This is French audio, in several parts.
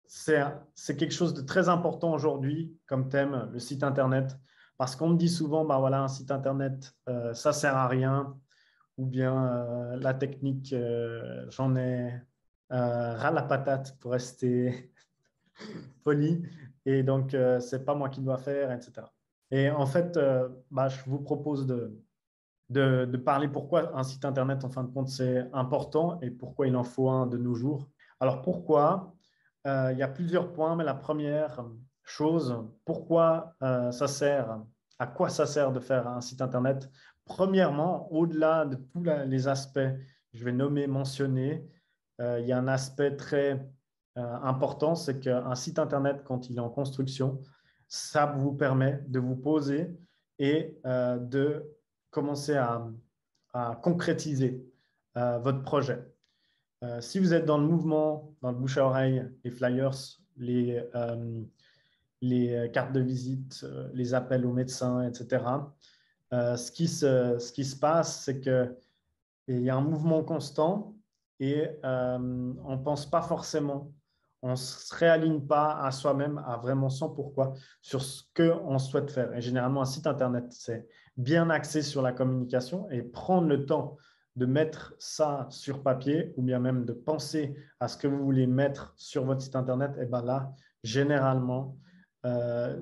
c'est quelque chose de très important aujourd'hui comme thème, le site Internet, parce qu'on me dit souvent, bah voilà, un site Internet, ça ne sert à rien, ou bien la technique, j'en ai ras la patate pour rester poli, et donc ce n'est pas moi qui dois faire, etc. Et en fait, bah, je vous propose de parler pourquoi un site Internet, en fin de compte, c'est important et pourquoi il en faut un de nos jours. Alors pourquoi? Il y a plusieurs points, mais la première chose, pourquoi ça sert, à quoi ça sert de faire un site Internet? Premièrement, au-delà de tous les aspects que je vais nommer, mentionner, il y a un aspect très important, c'est qu'un site Internet, quand il est en construction, ça vous permet de vous poser et de commencer à concrétiser votre projet. Si vous êtes dans le mouvement, dans le bouche à oreille, les flyers, les cartes de visite, les appels aux médecins, etc., ce qui se passe, c'est qu'il y a un mouvement constant et on ne pense pas forcément, on ne se réaligne pas à soi-même, à vraiment son pourquoi, sur ce qu'on souhaite faire. Et généralement, un site Internet, c'est bien axé sur la communication et prendre le temps de mettre ça sur papier ou bien même de penser à ce que vous voulez mettre sur votre site Internet, et bien là, généralement,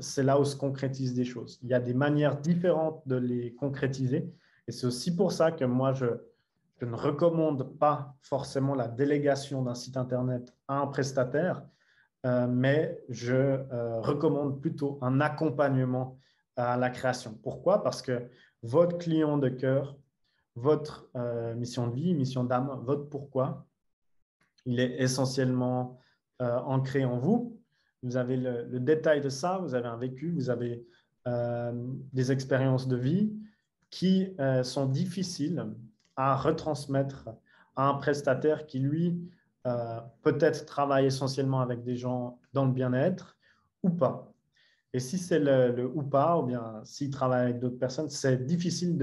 c'est là où se concrétisent des choses. Il y a des manières différentes de les concrétiser et c'est aussi pour ça que moi, je ne recommande pas forcément la délégation d'un site Internet à un prestataire, mais je recommande plutôt un accompagnement à la création. Pourquoi? Parce que votre client de cœur, votre mission de vie, mission d'âme, votre pourquoi, il est essentiellement ancré en vous. Vous avez le détail de ça, vous avez un vécu, vous avez des expériences de vie qui sont difficiles à retransmettre à un prestataire qui, lui, peut-être travaille essentiellement avec des gens dans le bien-être ou pas. Et si c'est le ou pas, ou bien s'il travaille avec d'autres personnes, c'est difficile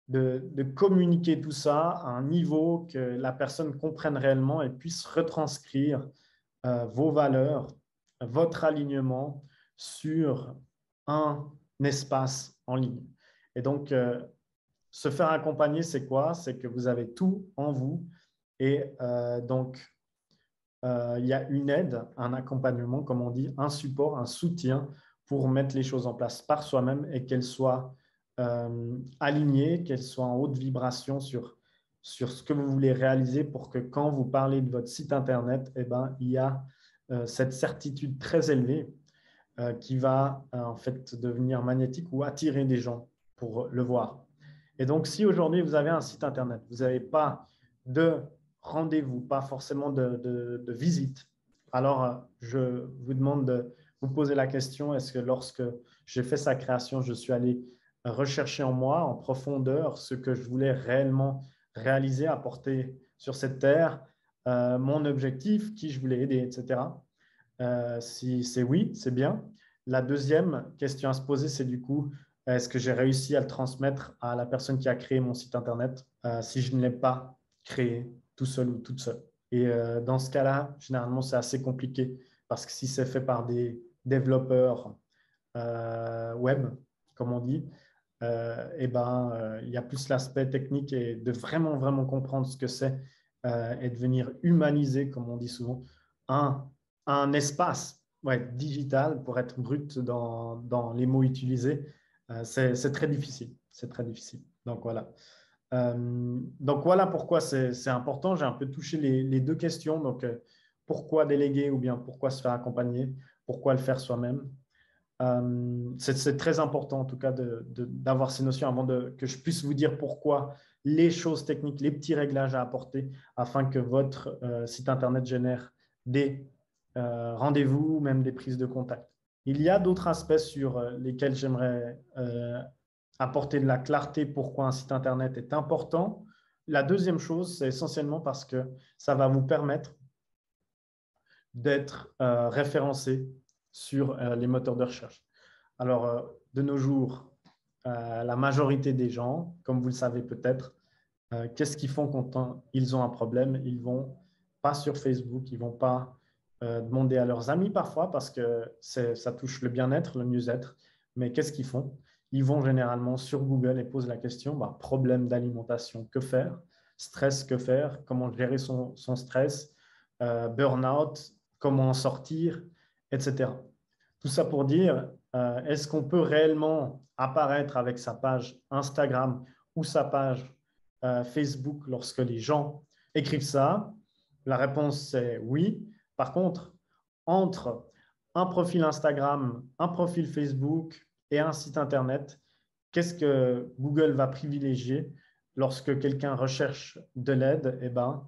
de communiquer tout ça à un niveau que la personne comprenne réellement et puisse retranscrire vos valeurs, votre alignement sur un espace en ligne. Et donc, se faire accompagner, c'est quoi? C'est que vous avez tout en vous et donc, il y a une aide, un accompagnement, comme on dit, un support, un soutien pour mettre les choses en place par soi-même et qu'elles soient alignées, qu'elles soient en haute vibration sur ce que vous voulez réaliser pour que quand vous parlez de votre site Internet, eh ben, il y a cette certitude très élevée qui va en fait devenir magnétique ou attirer des gens pour le voir. Et donc, si aujourd'hui vous avez un site Internet, vous n'avez pas de rendez-vous, pas forcément de visite, alors je vous demande de vous poser la question, est-ce que lorsque j'ai fait sa création, je suis allé rechercher en moi, en profondeur, ce que je voulais réellement réaliser, apporter sur cette terre, mon objectif, qui je voulais aider, etc. Si c'est oui, c'est bien. La deuxième question à se poser, c'est du coup, est-ce que j'ai réussi à le transmettre à la personne qui a créé mon site Internet si je ne l'ai pas créé tout seul ou toute seule? Et dans ce cas-là, généralement, c'est assez compliqué parce que si c'est fait par des développeurs web, comme on dit, il y a plus l'aspect technique et de vraiment, vraiment comprendre ce que c'est et de venir humaniser, comme on dit souvent, un, un espace digital pour être brut dans les mots utilisés. C'est très difficile. C'est très difficile. Donc voilà pourquoi c'est important. J'ai un peu touché les deux questions. Donc, pourquoi déléguer ou bien pourquoi se faire accompagner? Pourquoi le faire soi-même? C'est très important en tout cas d'avoir ces notions avant que je puisse vous dire pourquoi les choses techniques, les petits réglages à apporter afin que votre site Internet génère des rendez-vous, même des prises de contact. Il y a d'autres aspects sur lesquels j'aimerais apporter de la clarté pourquoi un site Internet est important. La deuxième chose, c'est essentiellement parce que ça va vous permettre d'être référencé sur les moteurs de recherche. Alors, de nos jours, la majorité des gens, comme vous le savez peut-être, qu'est-ce qu'ils font quand ils ont un problème? Ils ne vont pas sur Facebook, ils ne vont pas demander à leurs amis parfois parce que ça touche le bien-être, le mieux-être. Mais qu'est-ce qu'ils font? Ils vont généralement sur Google et posent la question, problème d'alimentation, que faire? Stress, que faire? Comment gérer son stress? Burn-out, comment en sortir, etc. Tout ça pour dire, est-ce qu'on peut réellement apparaître avec sa page Instagram ou sa page Facebook lorsque les gens écrivent ça? La réponse c'est oui. Par contre, entre un profil Instagram, un profil Facebook et un site Internet, qu'est-ce que Google va privilégier lorsque quelqu'un recherche de l'aide? Eh ben,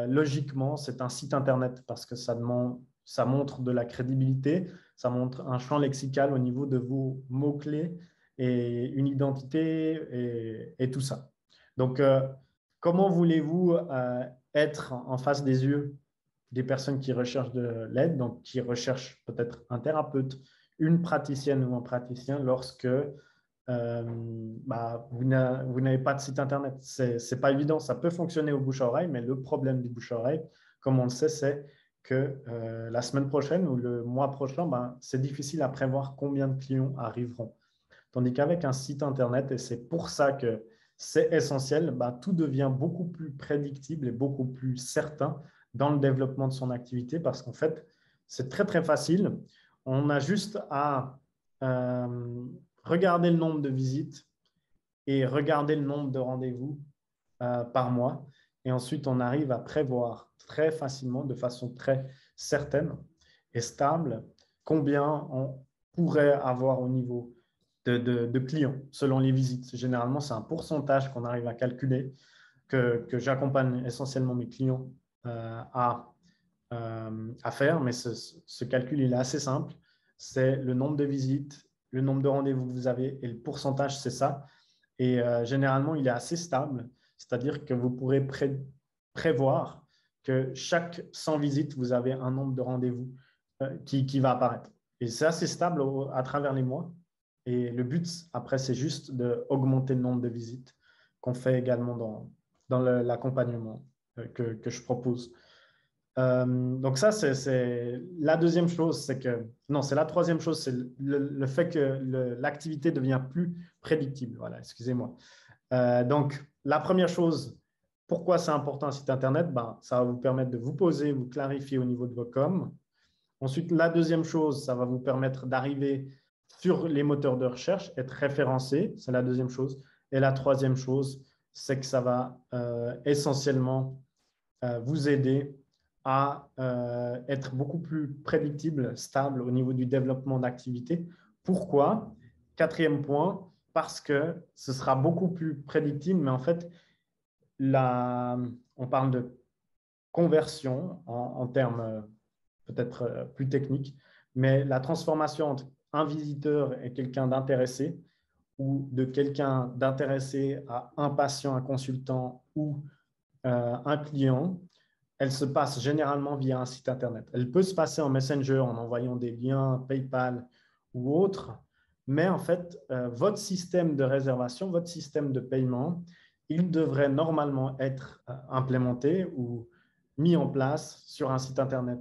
logiquement, c'est un site Internet parce que ça montre de la crédibilité, ça montre un champ lexical au niveau de vos mots-clés et une identité et tout ça. Donc, comment voulez-vous être en face des yeux des personnes qui recherchent de l'aide, donc qui recherchent peut-être un thérapeute, une praticienne ou un praticien lorsque vous n'avez pas de site Internet. Ce n'est pas évident. Ça peut fonctionner au bouche à oreille, mais le problème du bouche à oreille, comme on le sait, c'est que la semaine prochaine ou le mois prochain, c'est difficile à prévoir combien de clients arriveront. Tandis qu'avec un site Internet, et c'est pour ça que c'est essentiel, tout devient beaucoup plus prédictible et beaucoup plus certain dans le développement de son activité parce qu'en fait, c'est très, très facile. On a juste à regarder le nombre de visites et regarder le nombre de rendez-vous par mois. Et ensuite, on arrive à prévoir très facilement, de façon très certaine et stable, combien on pourrait avoir au niveau de clients selon les visites. Généralement, c'est un pourcentage qu'on arrive à calculer, que j'accompagne essentiellement mes clients à faire, mais ce calcul il est assez simple. C'est le nombre de visites, le nombre de rendez-vous que vous avez et le pourcentage, c'est ça. Et généralement, il est assez stable, c'est-à-dire que vous pourrez prévoir que chaque 100 visites, vous avez un nombre de rendez-vous qui va apparaître. Et c'est assez stable à travers les mois. Et le but, après, c'est juste d'augmenter le nombre de visites qu'on fait également dans l'accompagnement que je propose. Donc ça, c'est la deuxième chose, non, c'est la troisième chose, c'est le fait que l'activité devient plus prédictible. Voilà, excusez-moi. Donc, la première chose, pourquoi c'est important un site Internet? Ça va vous permettre de vous poser, vous clarifier au niveau de vos coms. Ensuite, la deuxième chose, ça va vous permettre d'arriver sur les moteurs de recherche, être référencé, c'est la deuxième chose. Et la troisième chose, c'est que ça va essentiellement vous aider à être beaucoup plus prédictible, stable au niveau du développement d'activité. Pourquoi? Quatrième point, parce que ce sera beaucoup plus prédictible, mais en fait, on parle de conversion en termes peut-être plus techniques, mais la transformation entre un visiteur et quelqu'un d'intéressé ou de quelqu'un d'intéressé à un patient, un consultant ou un client, elle se passe généralement via un site Internet. Elle peut se passer en Messenger en envoyant des liens PayPal ou autres, mais en fait, votre système de réservation, votre système de paiement, il devrait normalement être implémenté ou mis en place sur un site Internet.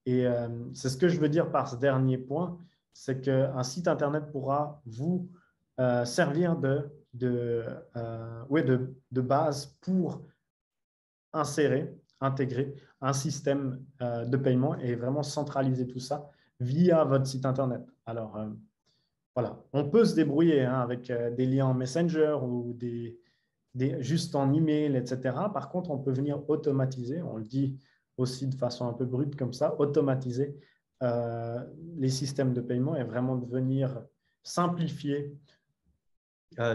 Et c'est ce que je veux dire par ce dernier point, c'est qu'un site Internet pourra vous servir de base pour intégrer un système de paiement et vraiment centraliser tout ça via votre site Internet. Alors, voilà, on peut se débrouiller avec des liens en Messenger ou juste en email, etc. Par contre, on peut venir automatiser, on le dit aussi de façon un peu brute comme ça, automatiser les systèmes de paiement et vraiment venir simplifier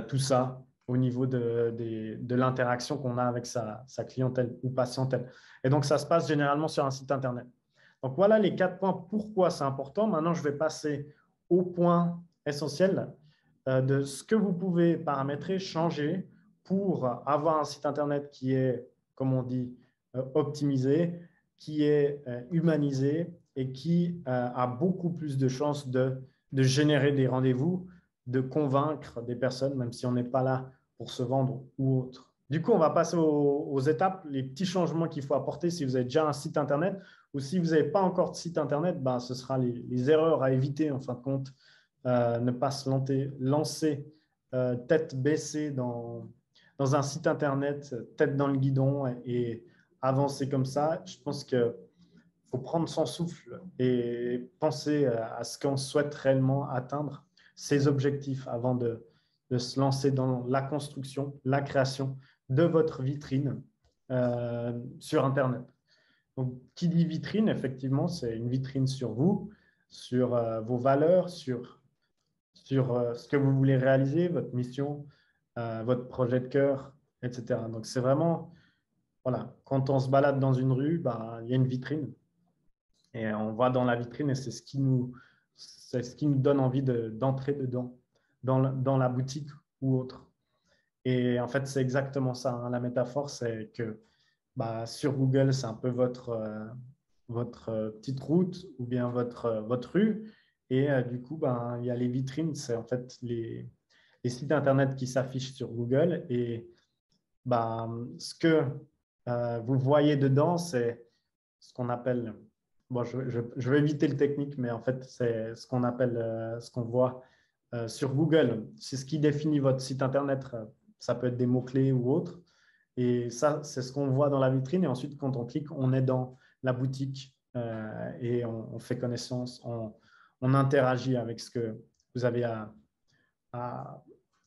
tout ça au niveau de l'interaction qu'on a avec sa clientèle ou patientèle. Et donc, ça se passe généralement sur un site Internet. Donc, voilà les 4 points pourquoi c'est important. Maintenant, je vais passer au point essentiel de ce que vous pouvez paramétrer, changer pour avoir un site Internet qui est, comme on dit, optimisé, qui est humanisé et qui a beaucoup plus de chances de générer des rendez-vous, de convaincre des personnes, même si on n'est pas là pour se vendre ou autre. Du coup, on va passer aux étapes, les petits changements qu'il faut apporter si vous avez déjà un site Internet ou si vous n'avez pas encore de site Internet, ben, ce sera les erreurs à éviter en fin de compte. Ne pas se lancer tête baissée dans un site Internet, tête dans le guidon et avancer comme ça. Je pense qu'il faut prendre son souffle et penser à ce qu'on souhaite réellement atteindre, ses objectifs avant de se lancer dans la construction, la création de votre vitrine sur Internet. Donc, qui dit vitrine, effectivement, c'est une vitrine sur vous, sur vos valeurs, sur ce que vous voulez réaliser, votre mission, votre projet de cœur, etc. Donc, c'est vraiment, voilà, quand on se balade dans une rue, bah, il y a une vitrine et on va dans la vitrine et c'est ce qui nous donne envie d'entrer dedans, dans la boutique ou autre. Et en fait, c'est exactement ça, hein. La métaphore, c'est que bah, sur Google, c'est un peu votre petite route ou bien votre rue. Et du coup, ben, il y a les vitrines, c'est en fait les sites Internet qui s'affichent sur Google. Et ben, ce que vous voyez dedans, c'est ce qu'on appelle, bon, je vais éviter le technique, mais en fait, c'est ce qu'on appelle, ce qu'on voit sur Google. C'est ce qui définit votre site Internet. Ça peut être des mots-clés ou autres. Et ça, c'est ce qu'on voit dans la vitrine. Et ensuite, quand on clique, on est dans la boutique et on fait connaissance, on interagit avec ce que vous avez à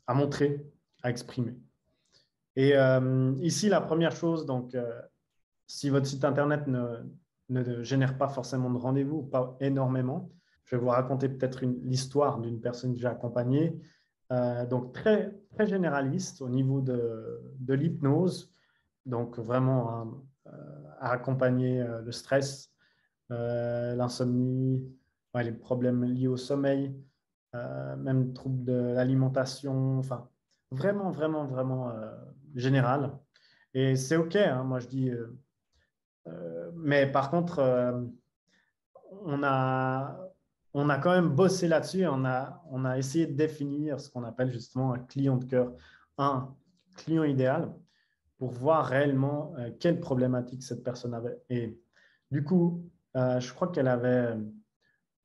montrer, à exprimer. Et ici, la première chose, donc, si votre site Internet ne génère pas forcément de rendez-vous, pas énormément, je vais vous raconter peut-être l'histoire d'une personne que j'ai accompagnée. Donc, très, très généraliste au niveau de l'hypnose. Donc, vraiment à accompagner le stress, l'insomnie, ouais, les problèmes liés au sommeil, même troubles de l'alimentation, enfin, vraiment, vraiment, vraiment général. Et c'est OK, hein, moi je dis, mais par contre, on a, on a quand même bossé là-dessus. On a essayé de définir ce qu'on appelle justement un client de cœur, un client idéal, pour voir réellement quelle problématique cette personne avait. Et du coup, je crois qu'elle avait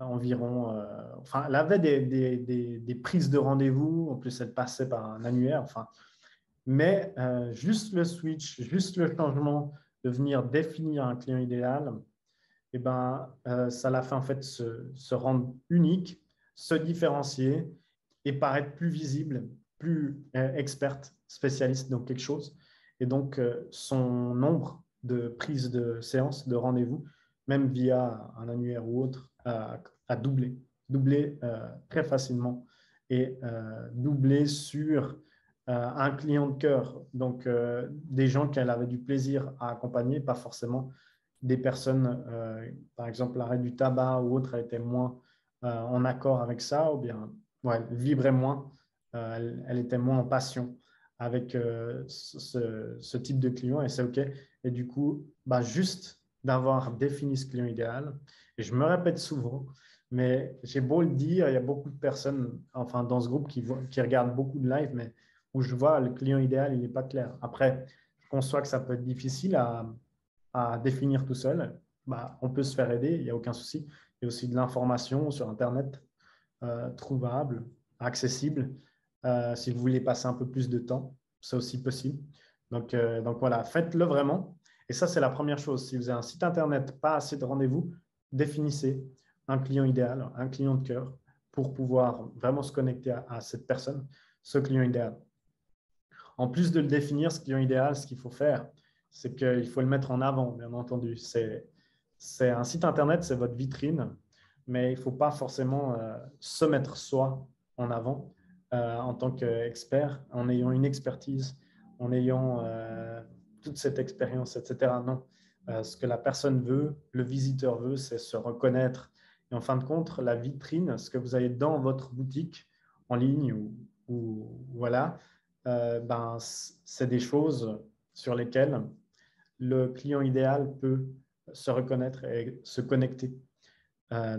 environ, enfin, elle avait des prises de rendez-vous. En plus, elle passait par un annuaire. Enfin, mais juste le switch, juste le changement de venir définir un client idéal, eh ben, ça l'a fait en fait se rendre unique, se différencier et paraître plus visible, plus experte, spécialiste dans quelque chose. Et donc, son nombre de prises de séances, de rendez-vous, même via un annuaire ou autre, a doublé, doublé très facilement et doublé sur un client de cœur. Donc, des gens qu'elle avait du plaisir à accompagner, pas forcément des personnes, par exemple, l'arrêt du tabac ou autre, étaient moins en accord avec ça, ou bien ouais, elle vibrait moins, elle était moins en passion avec ce type de client, et c'est OK. Et du coup, bah, juste d'avoir défini ce client idéal, et je me répète souvent, mais j'ai beau le dire, il y a beaucoup de personnes, enfin, dans ce groupe qui regardent beaucoup de live, mais où je vois le client idéal, il n'est pas clair. Après, je conçois que ça peut être difficile à définir tout seul, bah, on peut se faire aider, il n'y a aucun souci. Il y a aussi de l'information sur Internet trouvable, accessible. Si vous voulez passer un peu plus de temps, c'est aussi possible. Donc voilà, faites-le vraiment. Et ça, c'est la première chose. Si vous avez un site Internet, pas assez de rendez-vous, définissez un client idéal, un client de cœur pour pouvoir vraiment se connecter à cette personne, ce client idéal. En plus de le définir, ce client idéal, ce qu'il faut faire, c'est qu'il faut le mettre en avant, bien entendu. C'est un site Internet, c'est votre vitrine, mais il ne faut pas forcément se mettre soi en avant en tant qu'expert, en ayant une expertise, en ayant toute cette expérience, etc. Non. Ce que la personne veut, le visiteur veut, c'est se reconnaître. Et en fin de compte, la vitrine, ce que vous avez dans votre boutique en ligne ou voilà, ben, c'est des choses sur lesquelles le client idéal peut se reconnaître et se connecter.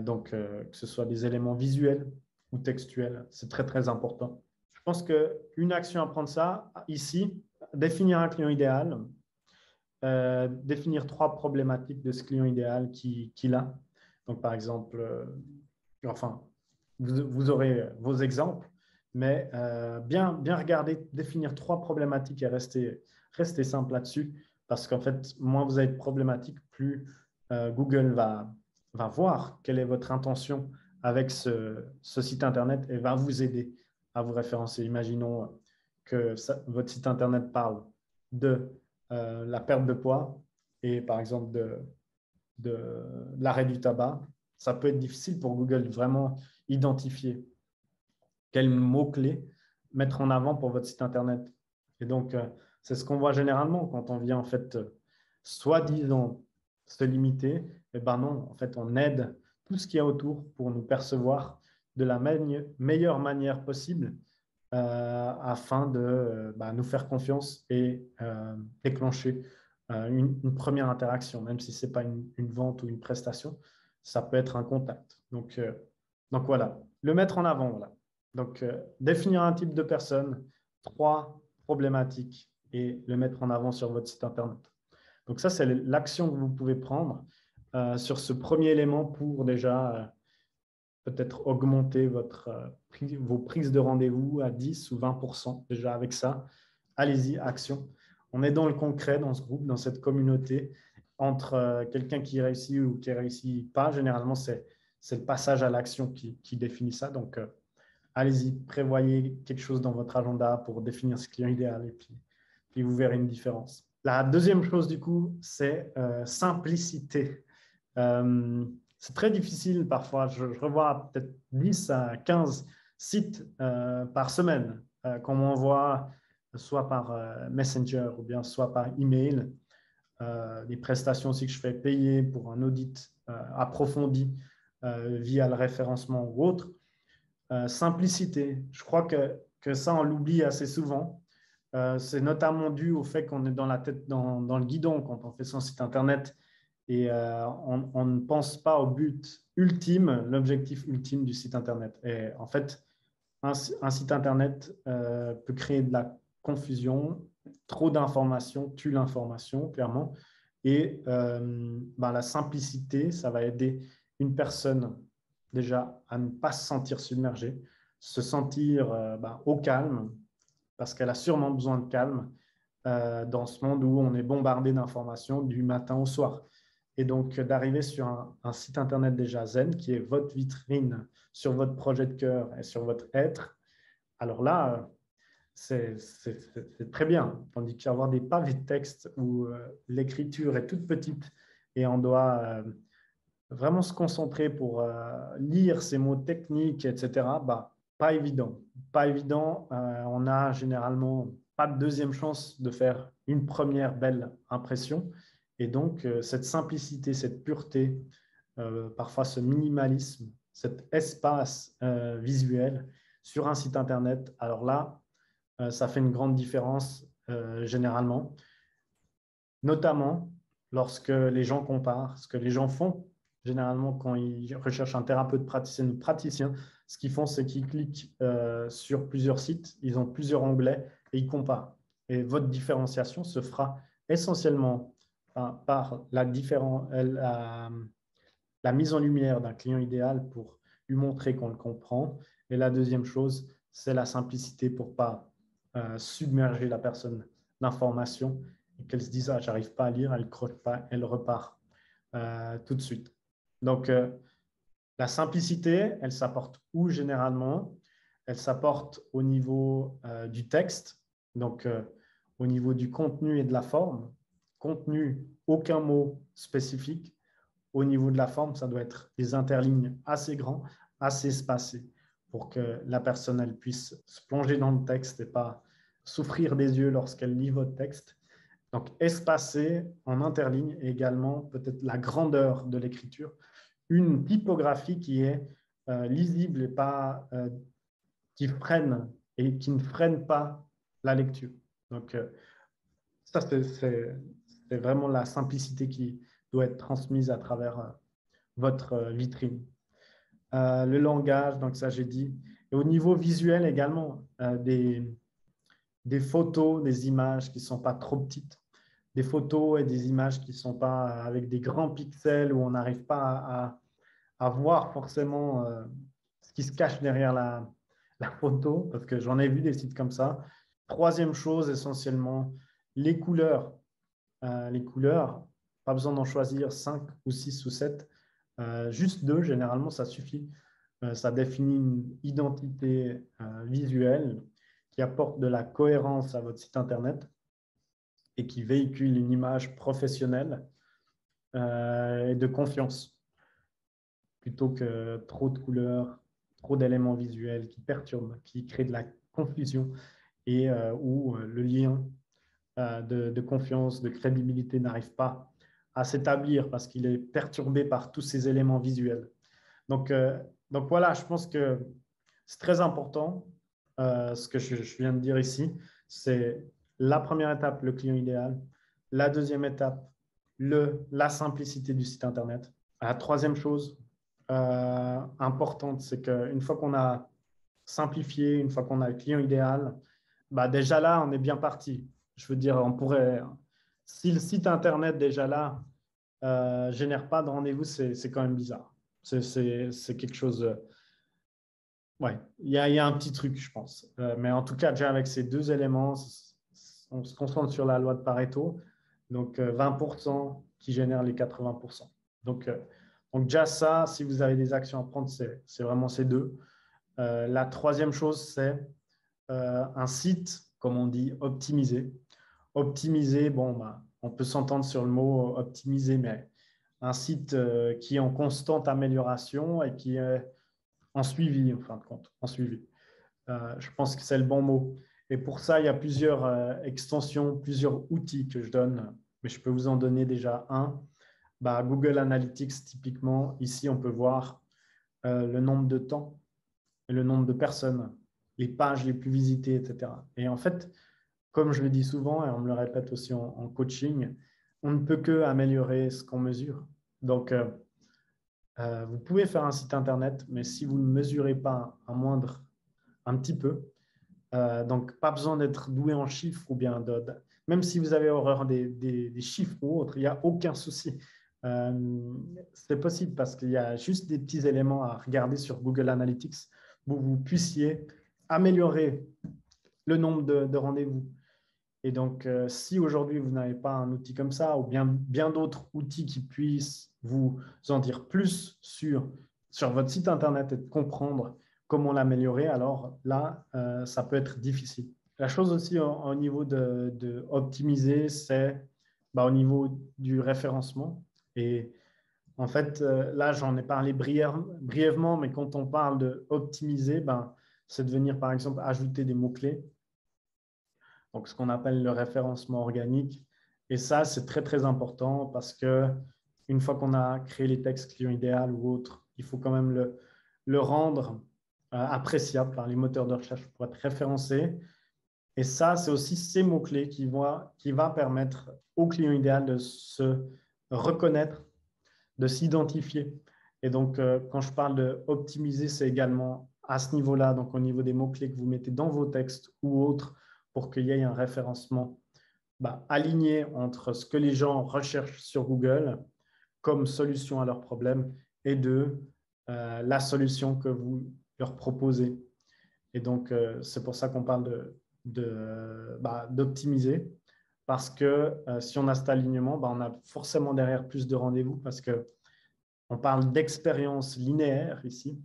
Donc, que ce soit des éléments visuels ou textuels, c'est très, très important. Je pense qu'une action à prendre ça, ici, définir un client idéal, définir 3 problématiques de ce client idéal qu'il a. Donc, par exemple, enfin, vous aurez vos exemples, mais bien regarder, définir 3 problématiques et rester simple là-dessus, parce qu'en fait, moins vous avez de problématiques, plus Google va voir quelle est votre intention avec ce site Internet et va vous aider à vous référencer. Imaginons que votre site Internet parle de la perte de poids et par exemple de l'arrêt du tabac. Ça peut être difficile pour Google de vraiment identifier quels mots-clés mettre en avant pour votre site Internet. Et donc, c'est ce qu'on voit généralement quand on vient en fait, soi-disant se limiter. Et ben non, en fait, on aide tout ce qu'il y a autour pour nous percevoir de la meilleure manière possible afin de nous faire confiance et déclencher une première interaction, même si ce n'est pas une vente ou une prestation, ça peut être un contact. Donc voilà, le mettre en avant. Voilà. Donc, définir un type de personne, 3 problématiques et le mettre en avant sur votre site Internet. Donc ça, c'est l'action que vous pouvez prendre sur ce premier élément pour déjà peut-être augmenter vos prises de rendez-vous à 10 ou 20% déjà avec ça. Allez-y, action. On est dans le concret, dans ce groupe, dans cette communauté, entre quelqu'un qui réussit ou qui ne réussit pas. Généralement, c'est le passage à l'action qui définit ça. Donc, allez-y, prévoyez quelque chose dans votre agenda pour définir ce client idéal et puis vous verrez une différence. La deuxième chose, du coup, c'est simplicité. C'est très difficile parfois. Je revois peut-être 10 à 15 sites par semaine qu'on m'envoie soit par Messenger ou bien soit par email. Des prestations aussi que je fais payer pour un audit approfondi via le référencement ou autre. Simplicité, je crois que ça, on l'oublie assez souvent. C'est notamment dû au fait qu'on est dans la tête, dans le guidon quand on fait son site Internet et on ne pense pas au but ultime, l'objectif ultime du site Internet. Et en fait, un site Internet peut créer de la confusion, trop d'informations tue l'information, clairement. Et la simplicité, ça va aider une personne déjà à ne pas se sentir submergée, se sentir au calme, parce qu'elle a sûrement besoin de calme dans ce monde où on est bombardé d'informations du matin au soir. Et donc, d'arriver sur un site Internet déjà zen, qui est votre vitrine sur votre projet de cœur et sur votre être, alors là, c'est très bien. Tandis qu'avoir des pavés de texte où l'écriture est toute petite et on doit vraiment se concentrer pour lire ces mots techniques, etc., pas évident. Pas évident. On a généralement pas de deuxième chance de faire une première belle impression. Et donc, cette simplicité, cette pureté, parfois ce minimalisme, cet espace visuel sur un site Internet, alors là, ça fait une grande différence généralement, notamment lorsque les gens comparent. Ce que les gens font généralement quand ils recherchent un thérapeute praticien ou praticien, ce qu'ils font, c'est qu'ils cliquent sur plusieurs sites, ils ont plusieurs onglets et ils comparent. Et votre différenciation se fera essentiellement par la mise en lumière d'un client idéal pour lui montrer qu'on le comprend. Et la deuxième chose, c'est la simplicité pour ne pas submerger la personne d'informations et qu'elle se dise « Ah, j'arrive pas à lire », elle ne croche pas, elle repart tout de suite. Donc, la simplicité, elle s'apporte où généralement? Elle s'apporte au niveau du texte, donc au niveau du contenu et de la forme. Contenu, aucun mot spécifique. Au niveau de la forme, ça doit être des interlignes assez grands, assez espacés, pour que la personne elle puisse se plonger dans le texte et pas souffrir des yeux lorsqu'elle lit votre texte. Donc, espacé en interligne et également peut-être la grandeur de l'écriture. Une typographie qui est lisible et pas qui freine et qui ne freine pas la lecture. Donc, ça, c'est vraiment la simplicité qui doit être transmise à travers votre vitrine. Le langage, donc ça j'ai dit. Et au niveau visuel également, des des photos, des images qui ne sont pas trop petites, des photos et des images qui ne sont pas avec des grands pixels où on n'arrive pas à voir forcément ce qui se cache derrière la photo, parce que j'en ai vu des sites comme ça. Troisième chose, essentiellement, les couleurs. Les couleurs, pas besoin d'en choisir 5 ou 6 ou 7, juste 2, généralement, ça suffit. Ça définit une identité visuelle qui apporte de la cohérence à votre site Internet et qui véhicule une image professionnelle et de confiance, plutôt que trop de couleurs, trop d'éléments visuels qui perturbent, qui créent de la confusion et où le lien de confiance, de crédibilité n'arrive pas à s'établir parce qu'il est perturbé par tous ces éléments visuels. Donc voilà, je pense que c'est très important. Ce que je viens de dire ici, c'est la première étape, le client idéal. La deuxième étape, la simplicité du site Internet. La troisième chose importante, c'est qu'une fois qu'on a simplifié, une fois qu'on a le client idéal, bah déjà là, on est bien parti. Je veux dire, on pourrait, si le site Internet déjà là génère pas de rendez-vous, c'est quand même bizarre. C'est quelque chose. Ouais, il y a un petit truc, je pense. Mais en tout cas, déjà avec ces deux éléments, on se concentre sur la loi de Pareto. Donc, 20% qui génèrent les 80%. Donc déjà ça, si vous avez des actions à prendre, c'est vraiment ces deux. La troisième chose, c'est un site, comme on dit, optimisé. Optimisé, bon, bah, on peut s'entendre sur le mot optimisé, mais un site qui est en constante amélioration et qui est en suivi, en fin de compte, en suivi. Je pense que c'est le bon mot. Et pour ça, il y a plusieurs extensions, plusieurs outils que je donne, mais je peux vous en donner déjà un. Bah, Google Analytics, typiquement, ici, on peut voir le nombre de temps, le nombre de personnes, les pages les plus visitées, etc. Et en fait, comme je le dis souvent, et on me le répète aussi en coaching, on ne peut que améliorer ce qu'on mesure. Donc, vous pouvez faire un site Internet, mais si vous ne mesurez pas un petit peu, donc pas besoin d'être doué en chiffres ou bien même si vous avez horreur des chiffres ou autres, il n'y a aucun souci. C'est possible parce qu'il y a juste des petits éléments à regarder sur Google Analytics où vous puissiez améliorer le nombre de rendez-vous. Et donc, si aujourd'hui vous n'avez pas un outil comme ça ou bien d'autres outils qui puissent vous en dire plus sur votre site Internet et de comprendre comment l'améliorer, alors là, ça peut être difficile. La chose aussi au niveau de optimiser, c'est au niveau du référencement. Et en fait, là, j'en ai parlé brièvement, mais quand on parle d'optimiser, c'est de venir, par exemple, ajouter des mots-clés, donc ce qu'on appelle le référencement organique. Et ça, c'est très, très important parce que une fois qu'on a créé les textes client idéal ou autres, il faut quand même le rendre appréciable par les moteurs de recherche pour être référencé. Et ça, c'est aussi ces mots-clés qui va permettre au client idéal de se reconnaître, de s'identifier. Et donc, quand je parle d'optimiser, c'est également à ce niveau-là, donc au niveau des mots-clés que vous mettez dans vos textes ou autres, pour qu'il y ait un référencement aligné entre ce que les gens recherchent sur Google comme solution à leurs problèmes et la solution que vous leur proposez. Et donc, c'est pour ça qu'on parle d'optimiser, parce que si on a cet alignement, on a forcément derrière plus de rendez-vous parce qu'on parle d'expérience linéaire ici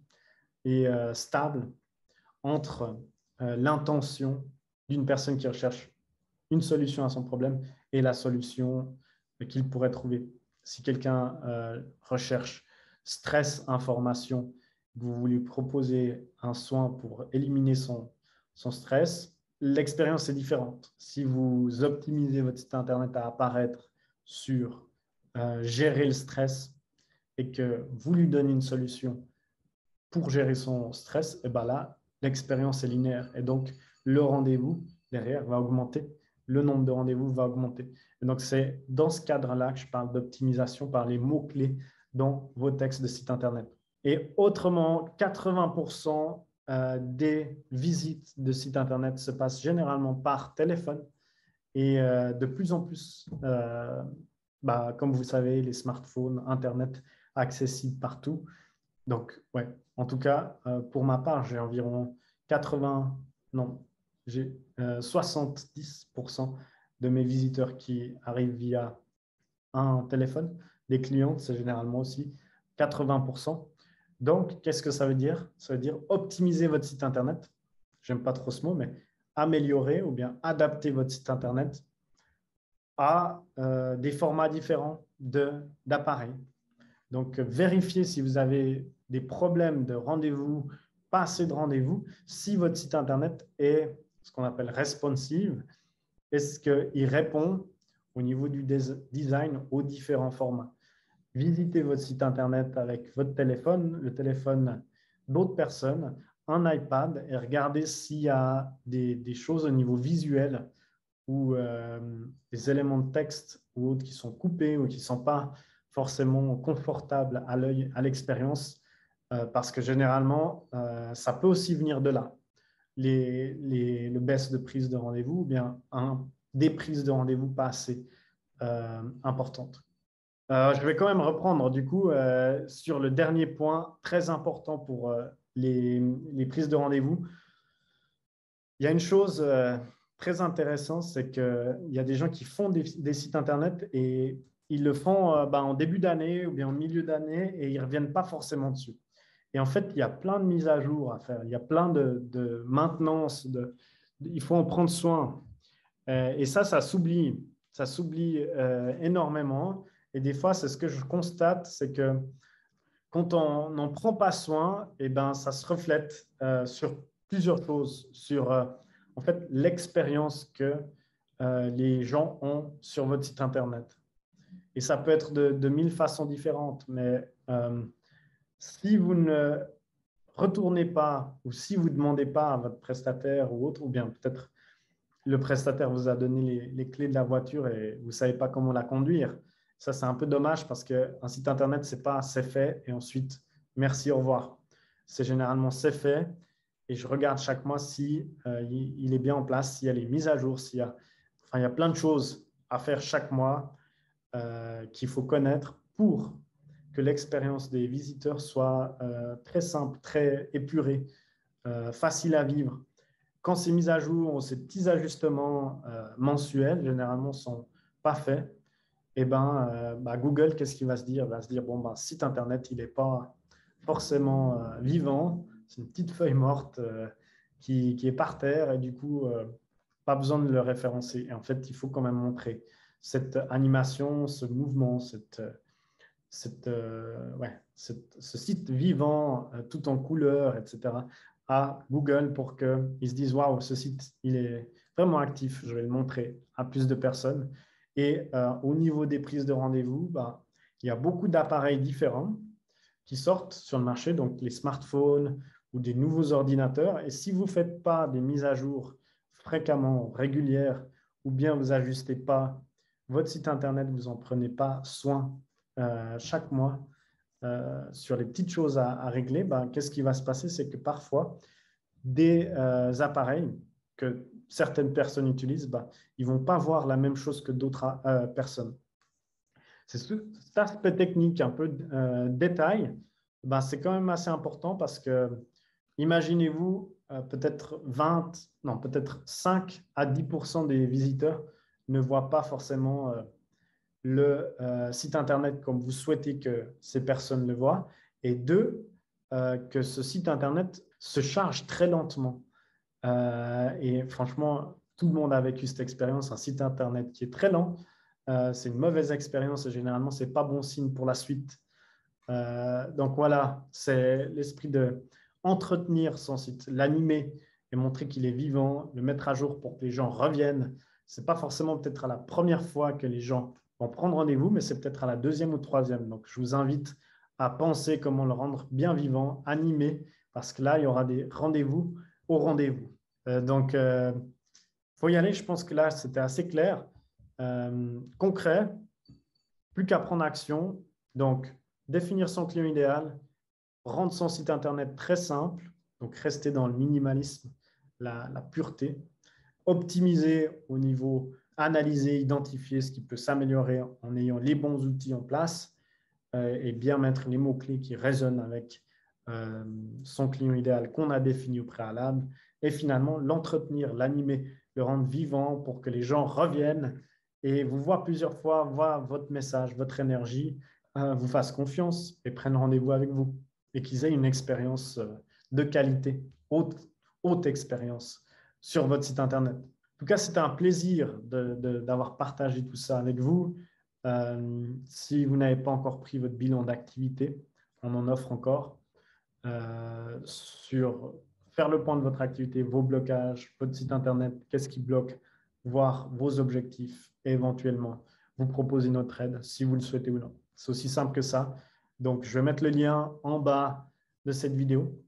et stable entre l'intention d'une personne qui recherche une solution à son problème et la solution qu'il pourrait trouver. Si quelqu'un recherche stress, information, vous voulez proposer un soin pour éliminer son stress, l'expérience est différente. Si vous optimisez votre site Internet à apparaître sur gérer le stress et que vous lui donnez une solution pour gérer son stress, et là, l'expérience est linéaire. Et donc, le rendez-vous derrière va augmenter, le nombre de rendez-vous va augmenter. Et donc, c'est dans ce cadre-là que je parle d'optimisation par les mots-clés dans vos textes de site Internet. Et autrement, 80% des visites de sites Internet se passent généralement par téléphone et de plus en plus, comme vous savez, les smartphones, Internet accessibles partout. Donc, ouais, en tout cas, pour ma part, j'ai environ 80, non, j'ai 70% de mes visiteurs qui arrivent via un téléphone. Les clients, c'est généralement aussi 80%. Donc, qu'est-ce que ça veut dire? Ça veut dire optimiser votre site Internet. J'aime pas trop ce mot, mais améliorer ou bien adapter votre site Internet à des formats différents d'appareils. Donc, vérifiez si vous avez des problèmes de rendez-vous, pas assez de rendez-vous, si votre site Internet est ce qu'on appelle responsive. Est-ce qu'il répond au niveau du design aux différents formats? Visitez votre site Internet avec votre téléphone, le téléphone d'autres personnes, un iPad et regardez s'il y a des choses au niveau visuel ou des éléments de texte ou autres qui sont coupés ou qui ne sont pas forcément confortables à l'œil, à l'expérience, parce que généralement, ça peut aussi venir de là. Le baisse de prise de rendez-vous ou bien des prises de rendez-vous pas assez importantes. Je vais quand même reprendre du coup sur le dernier point très important pour les prises de rendez-vous. Il y a une chose très intéressante, c'est qu'il y a des gens qui font des sites Internet et ils le font en début d'année ou bien en milieu d'année et ils ne reviennent pas forcément dessus. Et en fait, il y a plein de mises à jour à faire, il y a plein de maintenance, il faut en prendre soin. Et ça s'oublie énormément. Et des fois, c'est ce que je constate, c'est que quand on n'en prend pas soin, eh ben, ça se reflète sur plusieurs choses, sur en fait, l'expérience que les gens ont sur votre site Internet. Et ça peut être de 1000 façons différentes, mais si vous ne retournez pas ou si vous ne demandez pas à votre prestataire ou autre, ou bien peut-être le prestataire vous a donné les clés de la voiture et vous ne savez pas comment la conduire. Ça, c'est un peu dommage parce qu'un site Internet, ce n'est pas c'est fait et ensuite, merci, au revoir. C'est généralement c'est fait et je regarde chaque mois si il est bien en place, s'il y a les mises à jour, il y a plein de choses à faire chaque mois qu'il faut connaître pour que l'expérience des visiteurs soit très simple, très épurée, facile à vivre. Quand ces mises à jour, ces petits ajustements mensuels, généralement, ne sont pas faits, et Google, qu'est-ce qu'il va se dire? Il va se dire, bon, site Internet, il n'est pas forcément vivant, c'est une petite feuille morte qui est par terre, et du coup, pas besoin de le référencer. Et en fait, il faut quand même montrer cette animation, ce mouvement, ce site vivant, tout en couleur, etc., à Google pour qu'ils se disent, waouh, ce site, il est vraiment actif, je vais le montrer à plus de personnes. Et au niveau des prises de rendez-vous, il y a beaucoup d'appareils différents qui sortent sur le marché, donc les smartphones ou des nouveaux ordinateurs. Et si vous ne faites pas des mises à jour fréquemment, régulières, ou bien vous n'ajustez pas votre site Internet, vous n'en prenez pas soin chaque mois sur les petites choses à régler, qu'est-ce qui va se passer? C'est que parfois, des appareils que certaines personnes utilisent, ils ne vont pas voir la même chose que d'autres personnes. C'est cet aspect technique, un peu détail, c'est quand même assez important parce que imaginez-vous peut-être 5 à 10% des visiteurs ne voient pas forcément le site Internet comme vous souhaitez que ces personnes le voient. Et deux, que ce site Internet se charge très lentement. Et franchement, tout le monde a vécu cette expérience. Un site Internet qui est très lent, c'est une mauvaise expérience et généralement, ce n'est pas bon signe pour la suite. Donc voilà, c'est l'esprit de entretenir son site, l'animer et montrer qu'il est vivant, le mettre à jour pour que les gens reviennent. Ce n'est pas forcément peut-être à la première fois que les gens vont prendre rendez-vous, mais c'est peut-être à la deuxième ou troisième. Donc, je vous invite à penser comment le rendre bien vivant, animé, parce que là, il y aura des rendez-vous au rendez-vous. Donc, faut y aller. Je pense que là, c'était assez clair, concret, plus qu'à prendre action. Donc, définir son client idéal, rendre son site Internet très simple, Donc, restez dans le minimalisme, la pureté. Optimiser au niveau analyser, identifier ce qui peut s'améliorer en ayant les bons outils en place et bien mettre les mots-clés qui résonnent avec son client idéal qu'on a défini au préalable et finalement l'entretenir, l'animer, le rendre vivant pour que les gens reviennent et vous voient plusieurs fois, voient votre message, votre énergie, vous fassent confiance et prennent rendez-vous avec vous et qu'ils aient une expérience de qualité, haute expérience sur votre site Internet. En tout cas, c'était un plaisir d'avoir partagé tout ça avec vous. Si vous n'avez pas encore pris votre bilan d'activité, on en offre encore sur faire le point de votre activité, vos blocages, votre site Internet, qu'est-ce qui bloque, voir vos objectifs et éventuellement vous proposer notre aide si vous le souhaitez ou non. C'est aussi simple que ça. Donc, je vais mettre le lien en bas de cette vidéo.